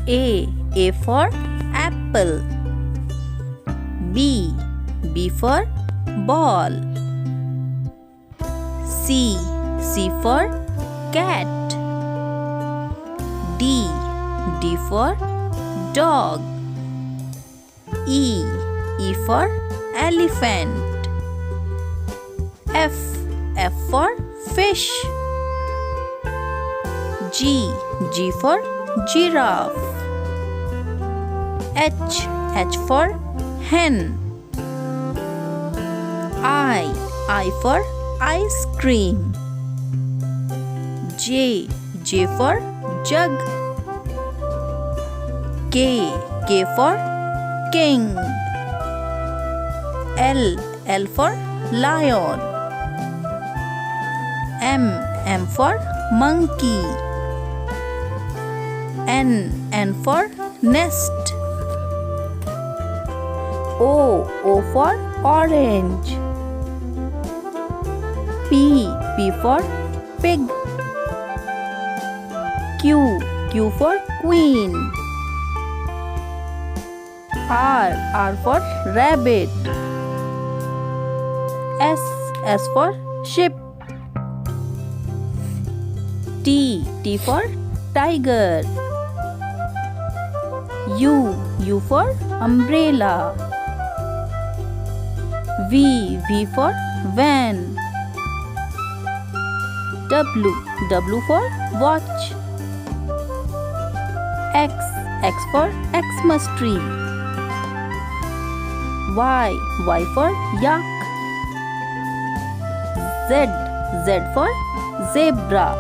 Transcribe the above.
A for apple. B for ball. C for cat. D for dog. E for elephant. F for fish. G for giraffe. H for hen. I for ice cream. J for jug. K for king. L for lion. M for monkey. N for nest. O for orange. P for pig. Q for queen. R for rabbit. S for ship. T for tiger. U for umbrella. V for van. W for watch. X for Xmas tree. Y for yak. Z for zebra.